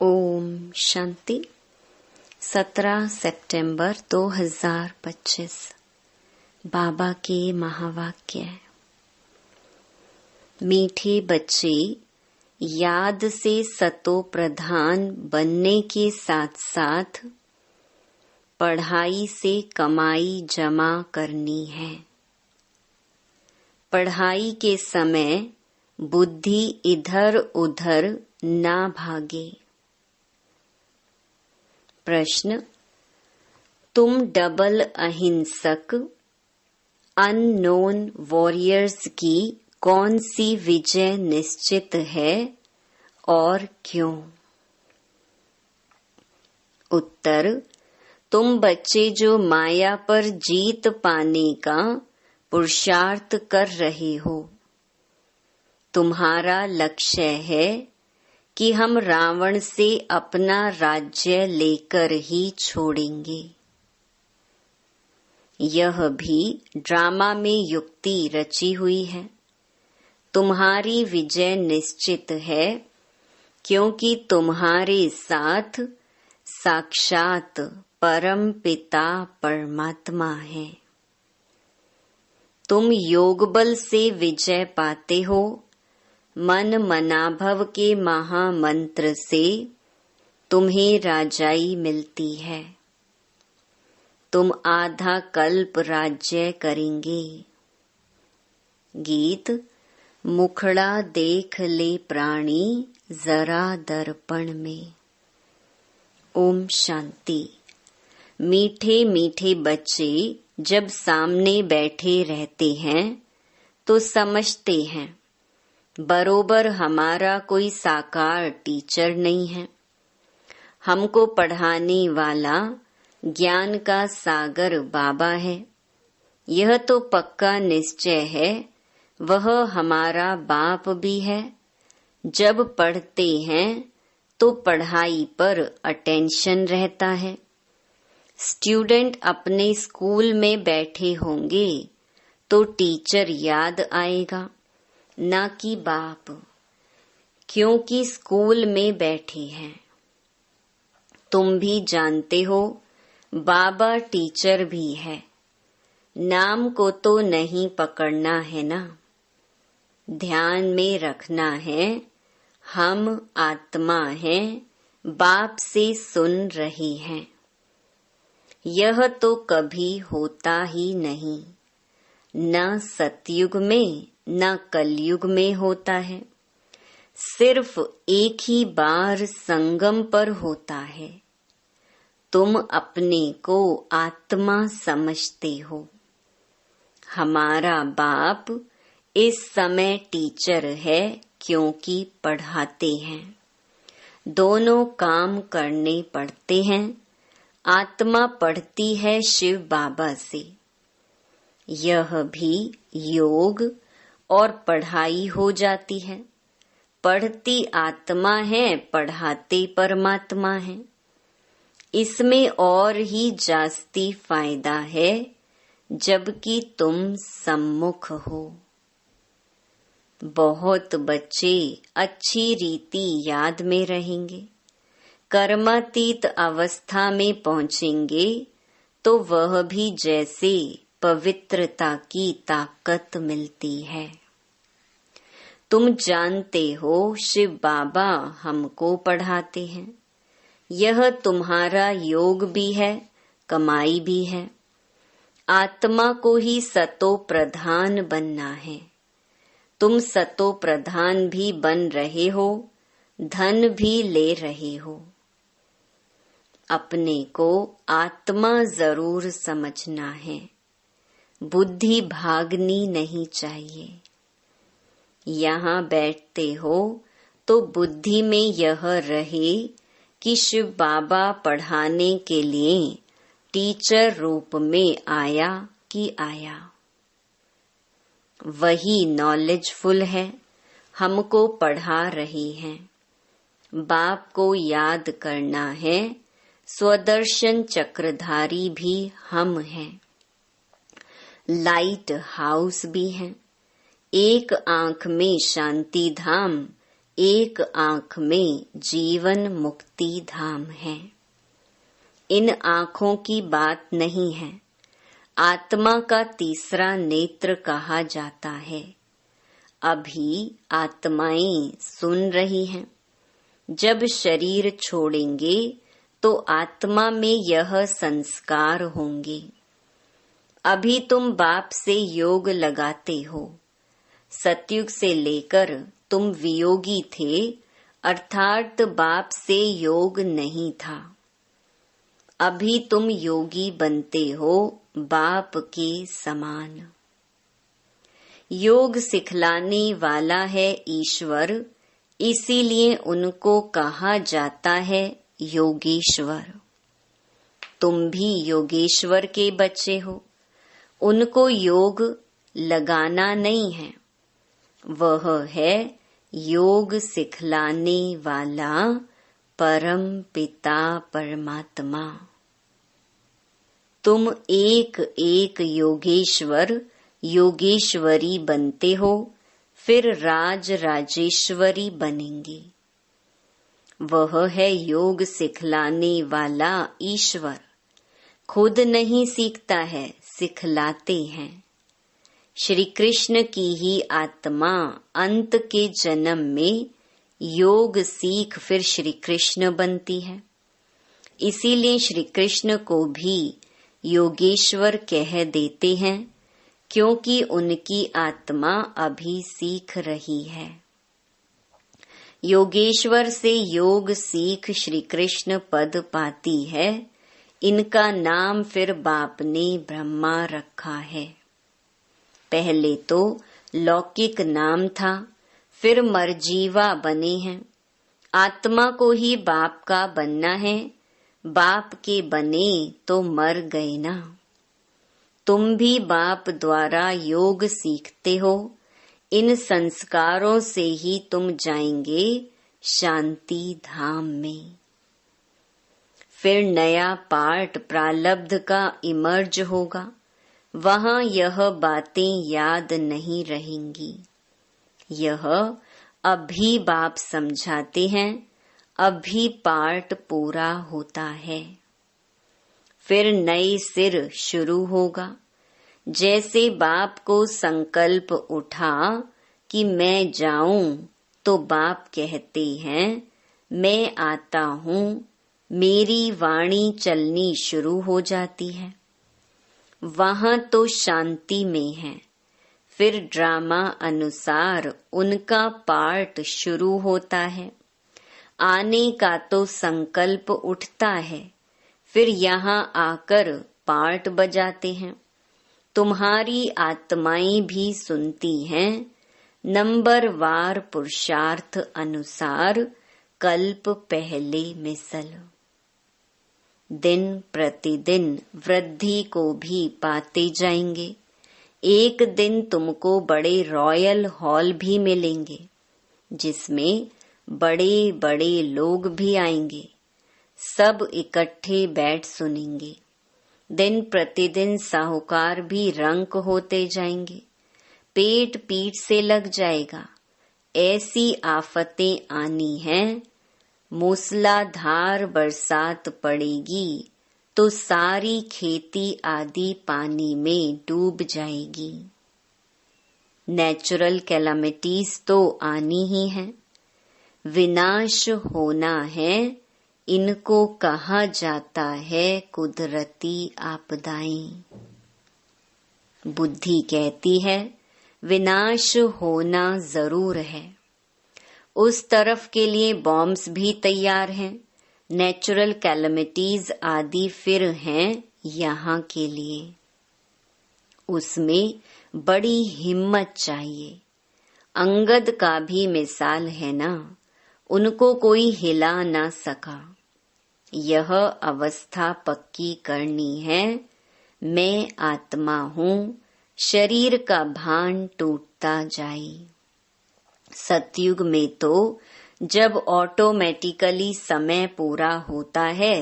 ओम शांति। 17 सितंबर 2025 बाबा के महावाक्य। मीठे बच्चे, याद से सतो प्रधान बनने के साथ साथ पढ़ाई से कमाई जमा करनी है। पढ़ाई के समय बुद्धि इधर उधर ना भागे। प्रश्न: तुम डबल अहिंसक अननोन वॉरियर्स की कौन सी विजय निश्चित है और क्यों? उत्तर: तुम बच्चे जो माया पर जीत पाने का पुरुषार्थ कर रहे हो, तुम्हारा लक्ष्य है कि हम रावण से अपना राज्य लेकर ही छोड़ेंगे। यह भी ड्रामा में युक्ति रची हुई है। तुम्हारी विजय निश्चित है क्योंकि तुम्हारे साथ साक्षात परम पिता परमात्मा है। तुम योग बल से विजय पाते हो। मन मनाभव के महामंत्र से तुम्हें राजाई मिलती है। तुम आधा कल्प राज्य करेंगे। गीत: मुखड़ा देख ले प्राणी जरा दर्पण में। ओम शांति। मीठे मीठे बच्चे जब सामने बैठे रहते हैं तो समझते हैं बरोबर हमारा कोई साकार टीचर नहीं है। हमको पढ़ाने वाला ज्ञान का सागर बाबा है। यह तो पक्का निश्चय है वह हमारा बाप भी है। जब पढ़ते हैं तो पढ़ाई पर अटेंशन रहता है। स्टूडेंट अपने स्कूल में बैठे होंगे तो टीचर याद आएगा, ना कि बाप, क्योंकि स्कूल में बैठे हैं। तुम भी जानते हो बाबा टीचर भी है। नाम को तो नहीं पकड़ना है ना। ध्यान में रखना है हम आत्मा हैं, बाप से सुन रहे हैं। यह तो कभी होता ही नहीं, न सतयुग में न कलयुग में होता है। सिर्फ एक ही बार संगम पर होता है। तुम अपने को आत्मा समझते हो। हमारा बाप इस समय टीचर है क्योंकि पढ़ाते हैं। दोनों काम करने पड़ते हैं। आत्मा पढ़ती है शिव बाबा से। यह भी योग और पढ़ाई हो जाती है। पढ़ती आत्मा है, पढ़ाते परमात्मा है। इसमें और ही जास्ती फायदा है जबकि तुम सम्मुख हो। बहुत बच्चे अच्छी रीति याद में रहेंगे। कर्मातीत अवस्था में पहुंचेंगे तो वह भी जैसे पवित्रता की ताकत मिलती है। तुम जानते हो शिव बाबा हमको पढ़ाते हैं। यह तुम्हारा योग भी है, कमाई भी है। आत्मा को ही सतो प्रधान बनना है। तुम सतो प्रधान भी बन रहे हो, धन भी ले रहे हो। अपने को आत्मा जरूर समझना है। बुद्धि भागनी नहीं चाहिए। यहाँ बैठते हो तो बुद्धि में यह रहे कि शिव बाबा पढ़ाने के लिए टीचर रूप में आया कि आया। वही नॉलेजफुल है, हमको पढ़ा रही हैं। बाप को याद करना है। स्वदर्शन चक्रधारी भी हम हैं। लाइट हाउस भी हैं। एक आंख में शांति धाम, एक आँख में जीवन मुक्ति धाम है। इन आँखों की बात नहीं है, आत्मा का तीसरा नेत्र कहा जाता है। अभी आत्माएं सुन रही हैं। जब शरीर छोड़ेंगे तो आत्मा में यह संस्कार होंगे। अभी तुम बाप से योग लगाते हो। सतयुग से लेकर तुम वियोगी थे, अर्थात बाप से योग नहीं था। अभी तुम योगी बनते हो बाप के समान। योग सिखलाने वाला है ईश्वर, इसीलिए उनको कहा जाता है योगेश्वर। तुम भी योगेश्वर के बच्चे हो। उनको योग लगाना नहीं है, वह है योग सिखलाने वाला परम पिता परमात्मा। तुम एक एक योगेश्वर योगेश्वरी बनते हो, फिर राज राजेश्वरी बनेंगे। वह है योग सिखलाने वाला ईश्वर। खुद नहीं सीखता है, सिखलाते हैं। श्री कृष्ण की ही आत्मा अंत के जन्म में योग सीख फिर श्री कृष्ण बनती है। इसीलिए श्री कृष्ण को भी योगेश्वर कह देते हैं, क्योंकि उनकी आत्मा अभी सीख रही है। योगेश्वर से योग सीख श्री कृष्ण पद पाती है। इनका नाम फिर बाप ने ब्रह्मा रखा है। पहले तो लौकिक नाम था, फिर मरजीवा बने हैं। आत्मा को ही बाप का बनना है, बाप के बने तो मर गए ना। तुम भी बाप द्वारा योग सीखते हो। इन संस्कारों से ही तुम जाएंगे शांति धाम में। फिर नया पार्ट प्रारब्ध का इमर्ज होगा, वहां यह बातें याद नहीं रहेंगी। यह अभी बाप समझाते हैं, अभी पार्ट पूरा होता है। फिर नए सिर शुरू होगा। जैसे बाप को संकल्प उठा कि मैं जाऊं, तो बाप कहते हैं मैं आता हूं। मेरी वाणी चलनी शुरू हो जाती है। वहां तो शांति में है। फिर ड्रामा अनुसार उनका पार्ट शुरू होता है। आने का तो संकल्प उठता है, फिर यहाँ आकर पार्ट बजाते हैं। तुम्हारी आत्माएं भी सुनती हैं। नंबरवार पुरुषार्थ अनुसार कल्प पहले मिसल। दिन प्रतिदिन वृद्धि को भी पाते जाएंगे। एक दिन तुमको बड़े रॉयल हॉल भी मिलेंगे, जिसमें बड़े बड़े लोग भी आएंगे। सब इकट्ठे बैठ सुनेंगे। दिन प्रतिदिन साहूकार भी रंक होते जाएंगे। पेट पीठ से लग जाएगा। ऐसी आफतें आनी हैं, मूसलाधार बरसात पड़ेगी तो सारी खेती आदि पानी में डूब जाएगी। नेचुरल कैलामिटीज तो आनी ही है। विनाश होना है, इनको कहा जाता है कुदरती आपदाएं। बुद्धि कहती है विनाश होना जरूर है। उस तरफ के लिए बॉम्ब्स भी तैयार हैं। नेचुरल कैलामिटीज आदि फिर हैं यहाँ के लिए। उसमें बड़ी हिम्मत चाहिए। अंगद का भी मिसाल है ना, उनको कोई हिला ना सका। यह अवस्था पक्की करनी है। मैं आत्मा हूँ, शरीर का भान टूटता जाए। सतयुग में तो जब ऑटोमेटिकली समय पूरा होता है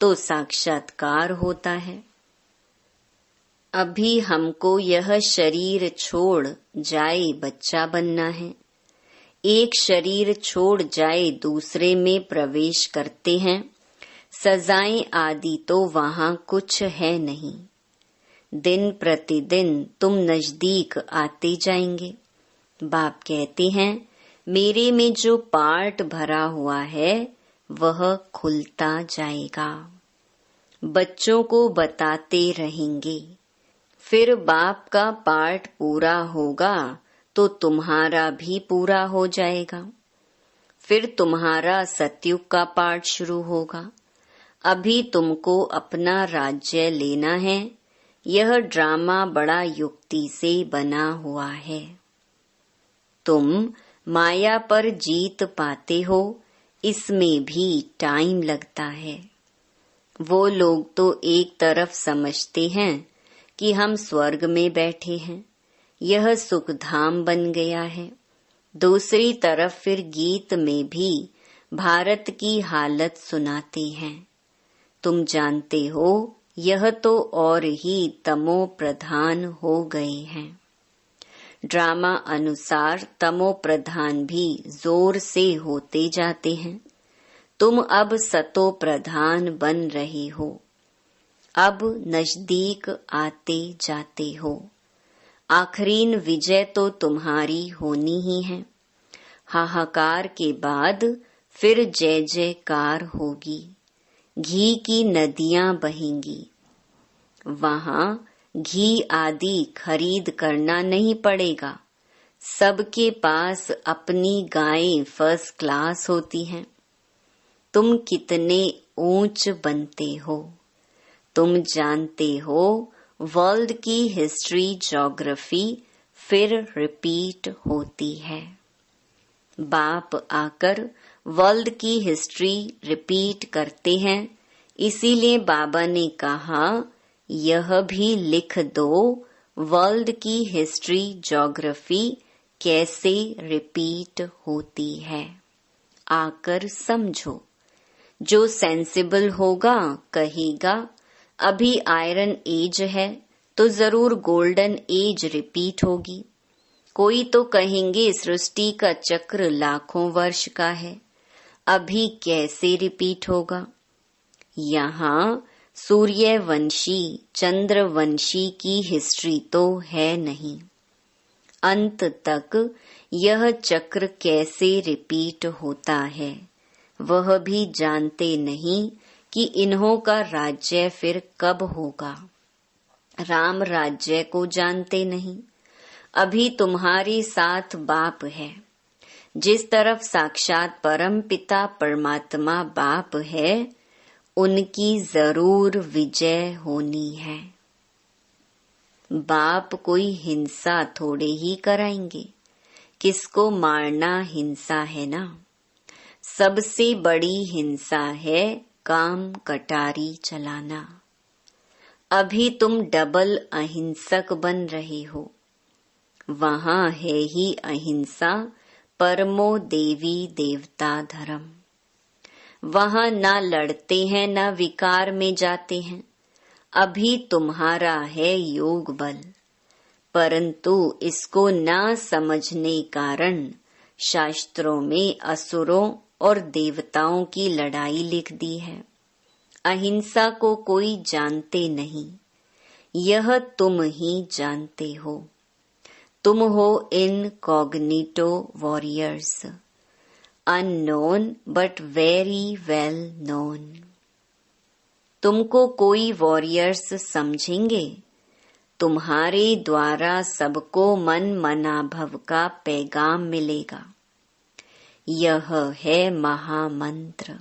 तो साक्षात्कार होता है। अभी हमको यह शरीर छोड़ जाए बच्चा बनना है। एक शरीर छोड़ जाए दूसरे में प्रवेश करते हैं। सजाएं आदि तो वहाँ कुछ है नहीं। दिन प्रतिदिन तुम नजदीक आते जाएंगे। बाप कहते हैं मेरे में जो पार्ट भरा हुआ है वह खुलता जाएगा। बच्चों को बताते रहेंगे। फिर बाप का पार्ट पूरा होगा तो तुम्हारा भी पूरा हो जाएगा। फिर तुम्हारा सतयुग का पार्ट शुरू होगा। अभी तुमको अपना राज्य लेना है। यह ड्रामा बड़ा युक्ति से बना हुआ है। तुम माया पर जीत पाते हो, इसमें भी टाइम लगता है। वो लोग तो एक तरफ समझते हैं कि हम स्वर्ग में बैठे हैं, यह सुखधाम बन गया है। दूसरी तरफ फिर गीत में भी भारत की हालत सुनाते हैं। तुम जानते हो यह तो और ही तमो प्रधान हो गए हैं। ड्रामा अनुसार तमो प्रधान भी जोर से होते जाते हैं। तुम अब सतो प्रधान बन रहे हो। अब नजदीक आते जाते हो। आखरीन विजय तो तुम्हारी होनी ही है। हाहाकार के बाद फिर जय जयकार होगी। घी की नदियां बहेंगी। वहाँ घी आदि खरीद करना नहीं पड़ेगा। सबके पास अपनी गायें फर्स्ट क्लास होती हैं। तुम कितने ऊंच बनते हो। तुम जानते हो वर्ल्ड की हिस्ट्री ज्योग्राफी फिर रिपीट होती है। बाप आकर वर्ल्ड की हिस्ट्री रिपीट करते हैं। इसीलिए बाबा ने कहा यह भी लिख दो वर्ल्ड की हिस्ट्री ज्योग्राफी कैसे रिपीट होती है। आकर समझो। जो सेंसिबल होगा कहेगा अभी आयरन एज है तो जरूर गोल्डन एज रिपीट होगी। कोई तो कहेंगे सृष्टि का चक्र लाखों वर्ष का है, अभी कैसे रिपीट होगा। यहाँ सूर्यवंशी चंद्रवंशी की हिस्ट्री तो है नहीं। अंत तक यह चक्र कैसे रिपीट होता है वह भी जानते नहीं कि इन्हों का राज्य फिर कब होगा। राम राज्य को जानते नहीं। अभी तुम्हारे साथ बाप है। जिस तरफ साक्षात परम पिता परमात्मा बाप है उनकी जरूर विजय होनी है। बाप कोई हिंसा थोड़े ही कराएंगे। किसको मारना हिंसा है ना। सबसे बड़ी हिंसा है काम कटारी चलाना। अभी तुम डबल अहिंसक बन रहे हो। वहाँ है ही अहिंसा परमो देवी देवता धर्म। वहाँ ना लड़ते हैं ना विकार में जाते हैं। अभी तुम्हारा है योग बल, परंतु इसको ना समझने कारण शास्त्रों में असुरों और देवताओं की लड़ाई लिख दी है। अहिंसा को कोई जानते नहीं, यह तुम ही जानते हो। तुम हो incognito warriors, unknown but very well known. तुमको कोई वॉरियर्स समझेंगे। तुम्हारे द्वारा सबको मन मनाभव का पैगाम मिलेगा। यह है महामंत्र।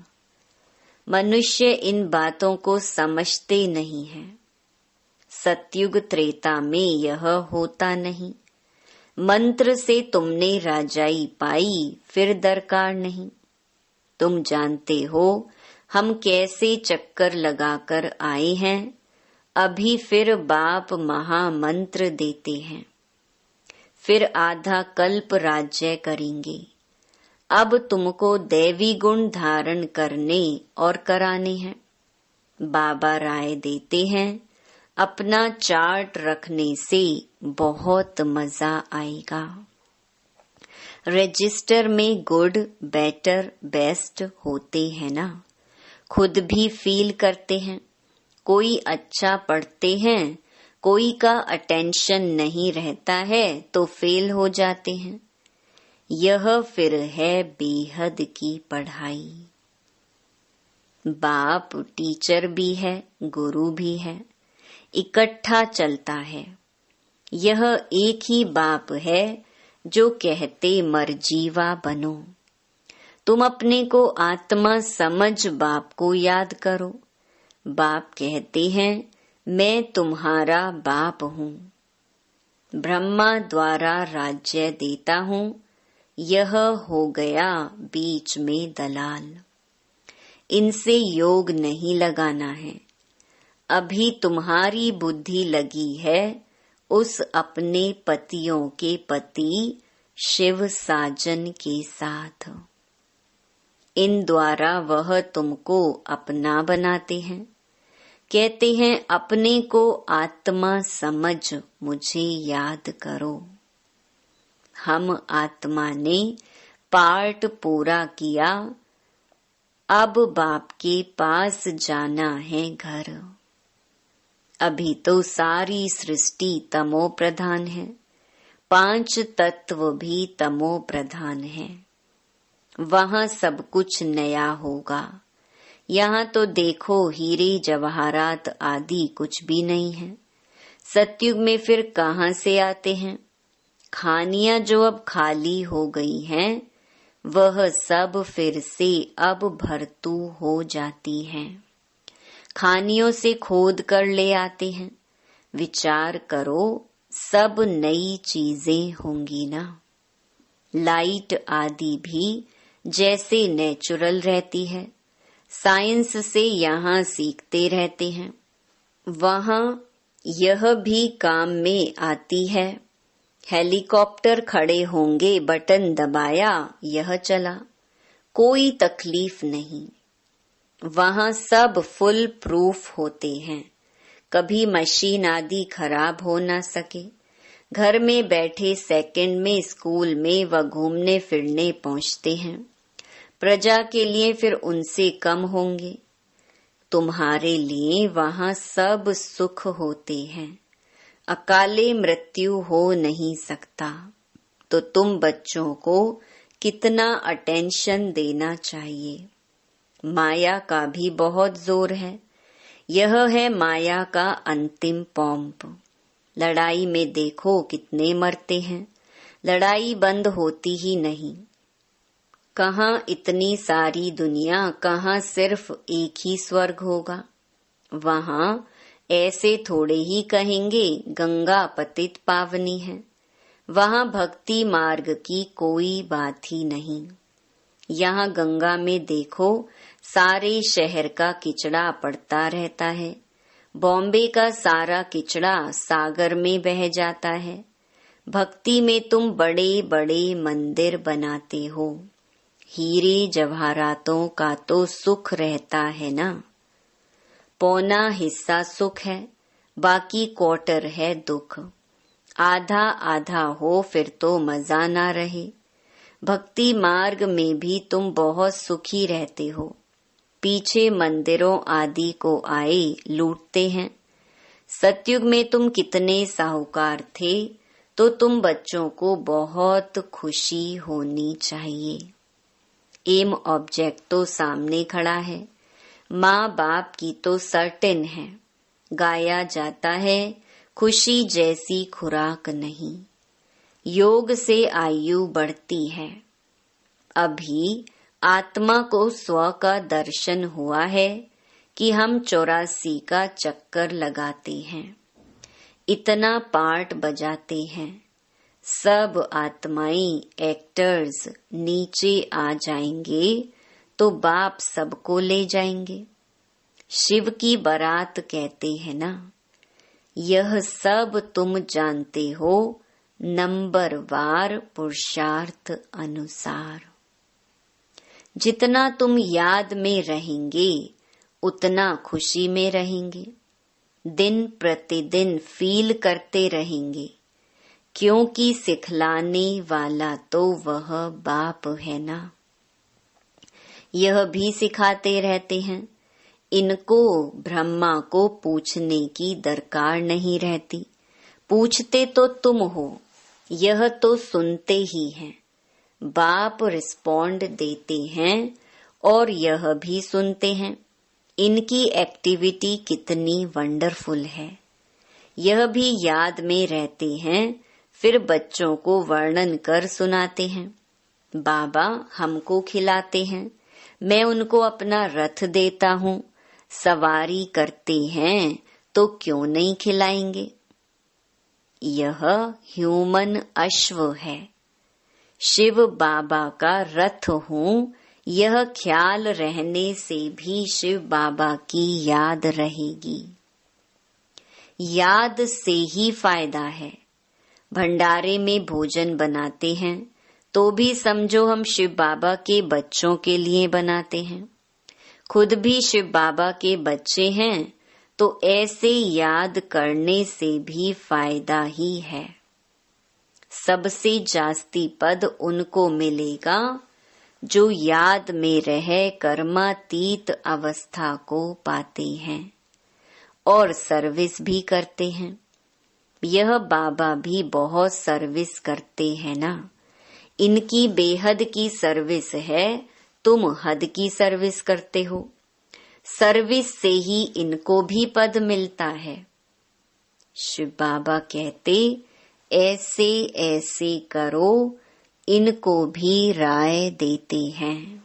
मनुष्य इन बातों को समझते नहीं है। सतयुग त्रेता में यह होता नहीं। मंत्र से तुमने राजाई पाई फिर दरकार नहीं। तुम जानते हो हम कैसे चक्कर लगाकर आए हैं। अभी फिर बाप महामंत्र देते हैं। फिर आधा कल्प राज्य करेंगे। अब तुमको दैवी गुण धारण करने और कराने हैं। बाबा राय देते हैं अपना चार्ट रखने से बहुत मजा आएगा। रजिस्टर में गुड, बेटर, बेस्ट होते हैं ना, खुद भी फील करते हैं। कोई अच्छा पढ़ते हैं, कोई का अटेंशन नहीं रहता है तो फेल हो जाते हैं। यह फिर है बेहद की पढ़ाई। बाप टीचर भी है, गुरु भी है, इकट्ठा चलता है। यह एक ही बाप है जो कहते मर्जीवा बनो। तुम अपने को आत्मा समझ बाप को याद करो। बाप कहते हैं मैं तुम्हारा बाप हूँ, ब्रह्मा द्वारा राज्य देता हूँ। यह हो गया बीच में दलाल। इनसे योग नहीं लगाना है। अभी तुम्हारी बुद्धि लगी है उस अपने पतियों के पति शिव साजन के साथ। इन द्वारा वह तुमको अपना बनाते हैं। कहते हैं अपने को आत्मा समझ मुझे याद करो। हम आत्मा ने पार्ट पूरा किया, अब बाप के पास जाना है घर। अभी तो सारी सृष्टि तमो प्रधान है, 5 तत्व भी तमो प्रधान है। वहाँ सब कुछ नया होगा। यहाँ तो देखो हीरे जवाहरात आदि कुछ भी नहीं है। सतयुग में फिर कहाँ से आते हैं? खानियां जो अब खाली हो गई हैं, वह सब फिर से अब भरतू हो जाती हैं। खानियों से खोद कर ले आते हैं। विचार करो सब नई चीजें होंगी ना। लाइट आदि भी जैसे नेचुरल रहती है, साइंस से यहाँ सीखते रहते हैं, वहाँ यह भी काम में आती है। हेलीकॉप्टर खड़े होंगे, बटन दबाया, यह चला, कोई तकलीफ नहीं। वहाँ सब फुल प्रूफ होते हैं, कभी मशीन आदि खराब हो ना सके। घर में बैठे सेकंड में स्कूल में व घूमने फिरने पहुँचते हैं। प्रजा के लिए फिर उनसे कम होंगे। तुम्हारे लिए वहाँ सब सुख होते हैं, अकाले मृत्यु हो नहीं सकता। तो तुम बच्चों को कितना अटेंशन देना चाहिए। माया का भी बहुत जोर है। यह है माया का अंतिम पॉम्प। लड़ाई में देखो कितने मरते हैं, लड़ाई बंद होती ही नहीं। कहाँ इतनी सारी दुनिया, कहाँ सिर्फ एक ही स्वर्ग होगा। वहाँ ऐसे थोड़े ही कहेंगे गंगा पतित पावनी है। वहाँ भक्ति मार्ग की कोई बात ही नहीं। यहाँ गंगा में देखो सारे शहर का किचड़ा पड़ता रहता है। बॉम्बे का सारा किचड़ा सागर में बह जाता है। भक्ति में तुम बड़े बड़े मंदिर बनाते हो। हीरे जवाहरातों का तो सुख रहता है ना। पौना हिस्सा सुख है, बाकी क्वार्टर है दुख। आधा आधा हो फिर तो मजा ना रहे। भक्ति मार्ग में भी तुम बहुत सुखी रहते हो। पीछे मंदिरों आदि को आए लूटते हैं। सतयुग में तुम कितने साहूकार थे, तो तुम बच्चों को बहुत खुशी होनी चाहिए। एम ऑब्जेक्ट तो सामने खड़ा है। माँ बाप की तो सर्टेन है। गाया जाता है खुशी जैसी खुराक नहीं। योग से आयु बढ़ती है। अभी आत्मा को स्व का दर्शन हुआ है कि हम 84 का चक्कर लगाते हैं, इतना पार्ट बजाते हैं। सब आत्माएं एक्टर्स नीचे आ जाएंगे तो बाप सबको ले जाएंगे। शिव की बारात कहते हैं ना। यह सब तुम जानते हो नंबरवार पुरुषार्थ अनुसार। जितना तुम याद में रहेंगे उतना खुशी में रहेंगे। दिन प्रतिदिन फील करते रहेंगे क्योंकि सिखलाने वाला तो वह बाप है ना। यह भी सिखाते रहते हैं। इनको ब्रह्मा को पूछने की दरकार नहीं रहती। पूछते तो तुम हो, यह तो सुनते ही हैं। बाप रिस्पॉन्ड देते हैं और यह भी सुनते हैं। इनकी एक्टिविटी कितनी वंडरफुल है। यह भी याद में रहते हैं, फिर बच्चों को वर्णन कर सुनाते हैं। बाबा हमको खिलाते हैं, मैं उनको अपना रथ देता हूँ। सवारी करते हैं तो क्यों नहीं खिलाएंगे। यह ह्यूमन अश्व है। शिव बाबा का रथ हूँ, यह ख्याल रहने से भी शिव बाबा की याद रहेगी। याद से ही फायदा है। भंडारे में भोजन बनाते हैं तो भी समझो हम शिव बाबा के बच्चों के लिए बनाते हैं। खुद भी शिव बाबा के बच्चे हैं तो ऐसे याद करने से भी फायदा ही है। सबसे जास्ती पद उनको मिलेगा जो याद में रह कर्मातीत अवस्था को पाते हैं और सर्विस भी करते हैं। यह बाबा भी बहुत सर्विस करते हैं ना। इनकी बेहद की सर्विस है, तुम हद की सर्विस करते हो। सर्विस से ही इनको भी पद मिलता है। शिव बाबा कहते ऐसे ऐसे करो, इनको भी राय देते हैं।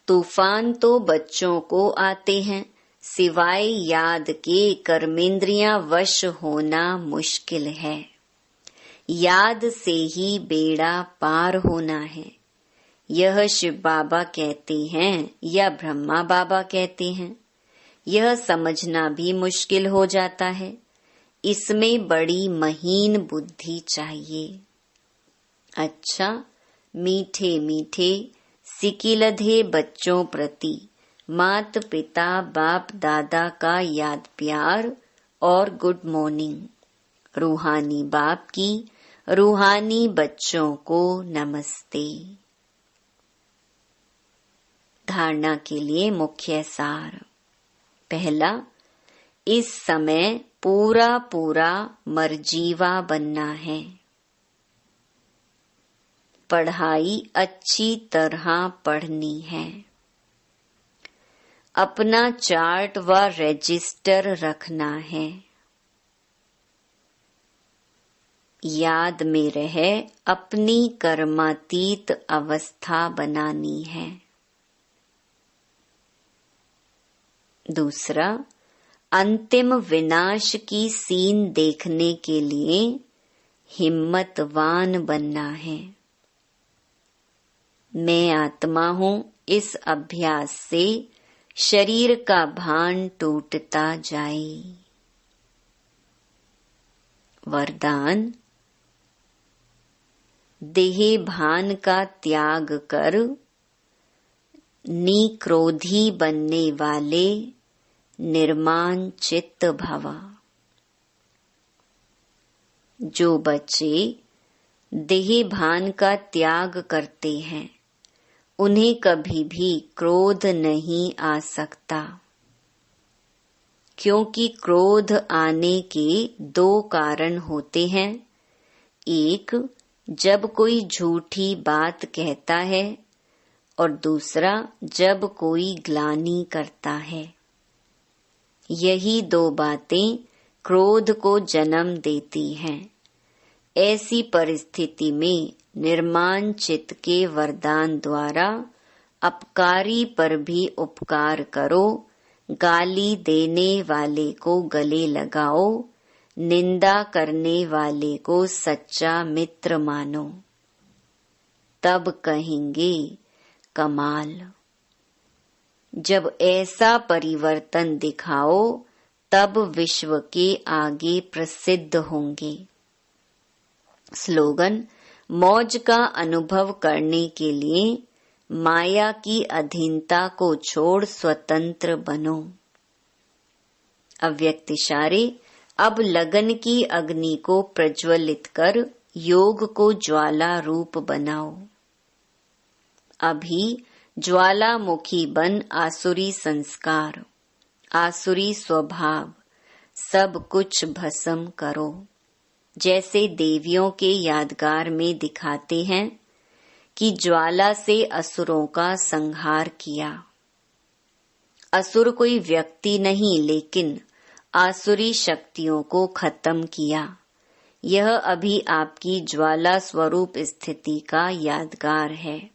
तूफान तो बच्चों को आते हैं, सिवाय याद के कर्मेंद्रियां वश होना मुश्किल है। याद से ही बेड़ा पार होना है। यह शिव बाबा कहते हैं या ब्रह्मा बाबा कहते हैं, यह समझना भी मुश्किल हो जाता है। इसमें बड़ी महीन बुद्धि चाहिए। अच्छा, मीठे मीठे सिकिलधे बच्चों प्रति मात पिता बाप दादा का याद प्यार और गुड मॉर्निंग। रूहानी बाप की रूहानी बच्चों को नमस्ते। धारणा के लिए मुख्य सार। पहला, इस समय पूरा पूरा मर्जीवा बनना है। पढ़ाई अच्छी तरह पढ़नी है। अपना चार्ट व रजिस्टर रखना है। याद में रह अपनी कर्मातीत अवस्था बनानी है। दूसरा, अंतिम विनाश की सीन देखने के लिए हिम्मतवान बनना है। मैं आत्मा हूँ, इस अभ्यास से शरीर का भान टूटता जाए। वरदान, देह भान का त्याग कर निक्रोधी बनने वाले निर्माण चित्त भवा। जो बच्चे देह भान का त्याग करते हैं, उन्हें कभी भी क्रोध नहीं आ सकता, क्योंकि क्रोध आने के दो कारण होते हैं। एक, जब कोई झूठी बात कहता है, और दूसरा, जब कोई ग्लानि करता है। यही दो बातें क्रोध को जन्म देती हैं। ऐसी परिस्थिति में निर्माण चित्त के वरदान द्वारा अपकारी पर भी उपकार करो, गाली देने वाले को गले लगाओ, निंदा करने वाले को सच्चा मित्र मानो। तब कहेंगे कमाल। जब ऐसा परिवर्तन दिखाओ, तब विश्व के आगे प्रसिद्ध होंगे। स्लोगन, मौज का अनुभव करने के लिए माया की अधीनता को छोड़ स्वतंत्र बनो। अव्यक्त इशारे, अब लगन की अग्नि को प्रज्वलित कर योग को ज्वाला रूप बनाओ। अभी ज्वालामुखी बन आसुरी संस्कार, आसुरी स्वभाव सब कुछ भस्म करो। जैसे देवियों के यादगार में दिखाते हैं कि ज्वाला से असुरों का संहार किया। असुर कोई व्यक्ति नहीं, लेकिन आसुरी शक्तियों को खत्म किया। यह अभी आपकी ज्वाला स्वरूप स्थिति का यादगार है।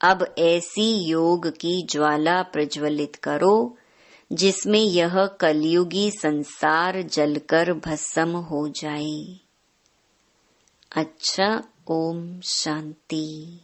अब ऐसी योग की ज्वाला प्रज्वलित करो जिसमें यह कलयुगी संसार जलकर भस्म हो जाए। अच्छा, ओम शांति।